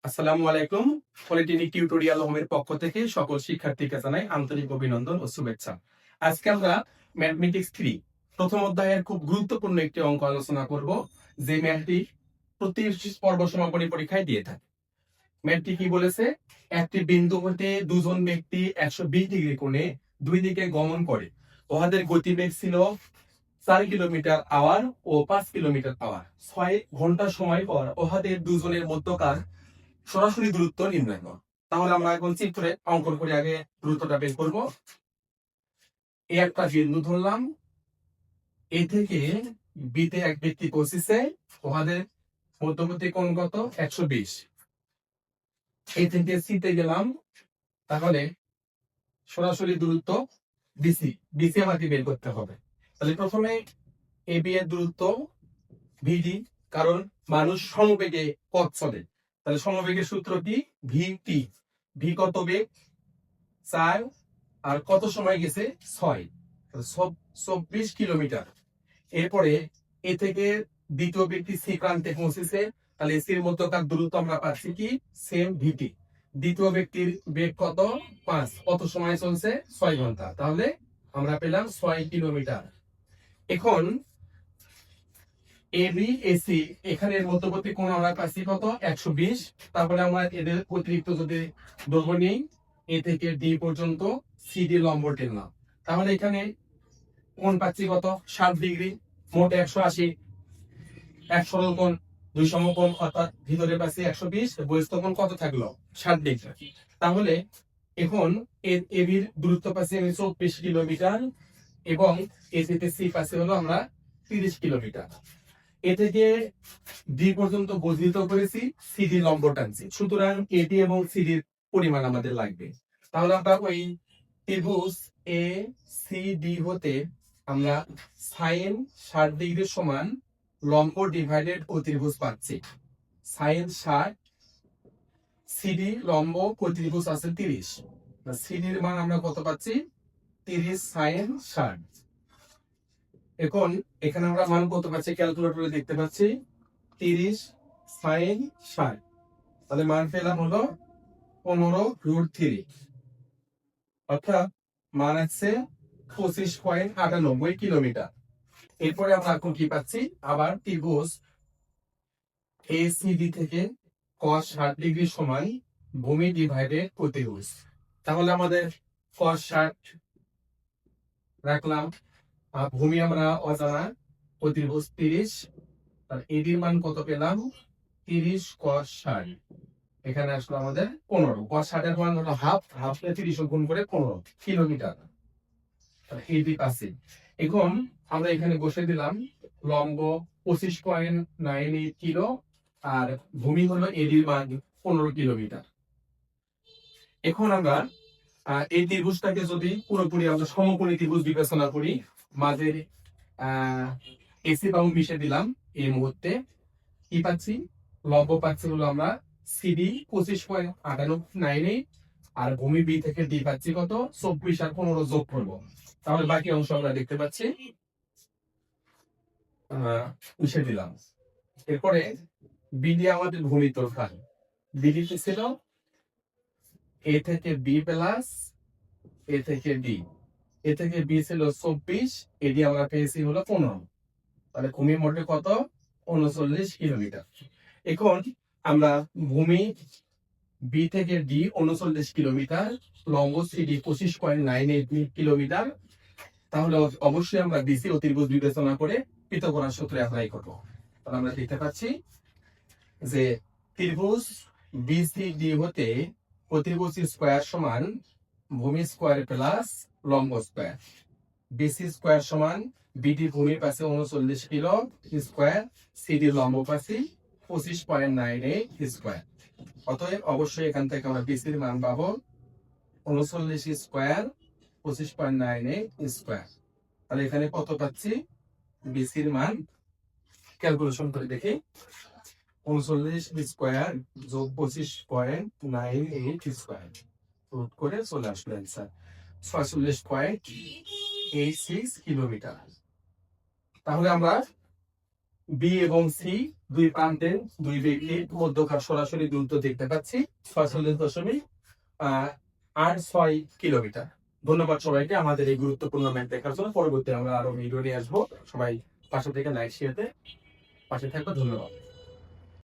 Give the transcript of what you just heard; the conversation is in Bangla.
আসসালামু আলাইকুম। পলিটেকনিক টিউটোরিয়াল হোমের পক্ষ থেকে সকল শিক্ষার্থীকে জানাই আন্তরিক অভিনন্দন ও শুভেচ্ছা। আজকে আমরা ম্যাথমেটিক্স 3 প্রথম অধ্যায়ের খুব গুরুত্বপূর্ণ একটি অঙ্ক আলোচনা করব, যে ম্যাথটি প্রতি পর্ব সমাপনী পরীক্ষায় দিয়ে থাকে। ম্যাথটি কি বলেছে? একটি বিন্দু হতে দুজন ব্যক্তি 120 ডিগ্রি কোণে দুই দিকে গমন করে। উহাদের গতিবেগ ছিল 4 কিলোমিটার আওয়ার ও 5 কিলোমিটার আওয়ার। 6 ঘন্টা সময় পর উহাদের দুজনের মধ্যকার সরাসরি দূরত্ব নির্ণয় করো। তাহলে আমরা এখন চিত্রে অঙ্কন করে আগে দূরত্বটা বের করবো। এই একটা বিন্দু ধরলাম, এ থেকে বিতে এক ব্যক্তি পৌঁছেছে, ওদের মধ্যবর্তী কোণ কত? 120। এই থেকে সিতে গেলাম, তাহলে সরাসরি দূরত্ব বিসি। বিসি আমাকে বের করতে হবে। তাহলে প্রথমে এ বি এর দূরত্ব ভিডি, কারণ মানুষ সমবেগে পথ চলে। তাহলে সমবেগের সূত্র কি? ভিটি। ভি কত বেগ? 4, আর কত সময় গেছে? 6, 24 কিলোমিটার। এরপরে এ থেকে দ্বিতীয় ব্যক্তি সি প্রান্তে পৌঁছেছে, তাহলে সির মধ্যকার দূরত্ব আমরা পাচ্ছি কি? সেম ভিটি। দ্বিতীয় ব্যক্তির বেগ কত? 5। কত সময় চলছে? 6 ঘন্টা। তাহলে আমরা পেলাম 6 কিলোমিটার। এখন এবি এসি এখানের মধ্যবর্তী কোণ আমরা পাচ্ছি কত? 120। তারপরে আমরা এদের অতিরিক্ত যদি দৈর্ঘ্য নিই, এ থেকে ডি পর্যন্ত সিডি লম্ব টেনলাম, তাহলে এখানে কোণ পাচ্ছি কত? 60 ডিগ্রি। মোট 180। এক সরল কোণ, দুই সমকোণ, অর্থাৎ ভিতরে পাচ্ছি 120, বহিস্থ কোণ কত থাকলো? 60 ডিগ্রি। তাহলে এখন এবির দূরত্ব পাচ্ছি আমি 24 কিলোমিটার, এবং এসিতে সি পাচ্ছি হলো আমরা 30 কিলোমিটার। এ থেকে ডি পর্যন্ত বর্ধিত করেছি, সিডি লম্ব টানছি। সুতরাং এডি এবং সিডির পরিমাণ আমাদের লাগবে। তাহলে আমরা ওই ত্রিভুজ এ সি ডি হতে আমরা সাইন 60 ডিগ্রি সমান লম্ব ডিভাইডেড অতিভুজ পাচ্ছি। সাইন 60, সিডি লম্ব প্রতিভুজ আছে 30। সিডির মান আমরা কত পাচ্ছি? 30 সাইন 60। এখন এখানে আমরা মান কত পাচ্ছি? ক্যালকুলেটরে দেখতে পাচ্ছি 30 সাইন 60। তাহলে মান পেলাম হলো 15√3, অর্থাৎ মান আছে 25.98 কিলোমিটার। এরপরে আমরা এখন কি পাচ্ছি? আবার ত্রিভুজ এসিডি থেকে cos 60 ডিগ্রি সমান ভূমি ডিভাইডেড অতিভুজ। তাহলে আমাদের cos 60 রাখলাম, ভূমি আমরা অজানা, অতিভুজ 30, আর এডির মান কত পেলাম? 30 cos 60। এখানে আসলো আমাদের 15। cos 60 এর মান হলো হাফ, হাফে 30 গুণ করে 15 কিলোমিটার। এডি পাচ্ছি। এখন আমরা এখানে বসে দিলাম লম্ব 25.98 কিলো, আর ভূমি হলো এডির মান 15 কিলোমিটার। এখন আমরা এই ত্রিভুজটাকে যদি পুরোপুরি আমরা সমকোণী ত্রিভুজ বিবেচনা করি, মাঝের এসি বাহু মিশে দিলাম, এই মুহূর্তে কি পাচ্ছি? লম্ব পাচ্ছি হলো আমরা সিডি 25.98, আর ভূমি বি থেকে ডি পাচ্ছি কত? 24 আর 15 যোগ করবো, তাহলে বাকি অংশ আমরা দেখতে পাচ্ছি মিশে দিলাম। এরপরে বিডি আমাদের ভূমি দরকার। বিডি ছিল এ থেকে বি প্লাস এ থেকে ডি। এ থেকে বি ছিল 24, এডি আমরা পেয়েছি হলো 15। তাহলে ভূমি মোটে কত? 39 কিলোমিটার। এখন আমরা ভূমি বি থেকে ডি 39 কিলোমিটার, লম্ব সিডি 25.98 কিলোমিটার। তাহলে অবশ্যই আমরা বিসি ও ত্রিভুজ বিবেচনা করে পিথাগোরাস সূত্র অ্যাপ্লাই করব। তাহলে আমরা দেখতে পাচ্ছি যে ত্রিভুজ বিসিডি হতে অতিভুজ স্কয়ার সমান ভূমি স্কয়ার প্লাস লম্ব স্কয়ার। বিসি স্কয়ার সমান বিডি ভূমির পাশে 39 কিলো স্কয়ার, সিডি লম্ব পাশে 25.98 স্কয়ার। অতএব অবশ্যই এখান থেকে আমরা বিসির মান পাবো 39 স্কয়ার 25.98 স্কয়ার। তাহলে এখানে কত পাচ্ছি? বিসির মান ক্যালকুলেশন করে দেখি, 39 স্কয়ার যোগ 25.98 স্কয়ার রুট করে চলে আসলো অ্যান্সার 46.86 কিলোমিটার। তাহলে আমরা বি এবং সি দুই প্রান্তে দুই ব্যক্তির মধ্যকার সরাসরি দূরত্ব দেখতে পাচ্ছি 46.86 কিলোমিটার। ধন্যবাদ সবাইকে আমাদের এই গুরুত্বপূর্ণ ম্যাথ দেখার জন্য। পরবর্তী আমরা আরো ভিডিও নিয়ে আসবো। সবাই পাশে থেকে লাইক শেয়ার পাশে থাকবে। ধন্যবাদ।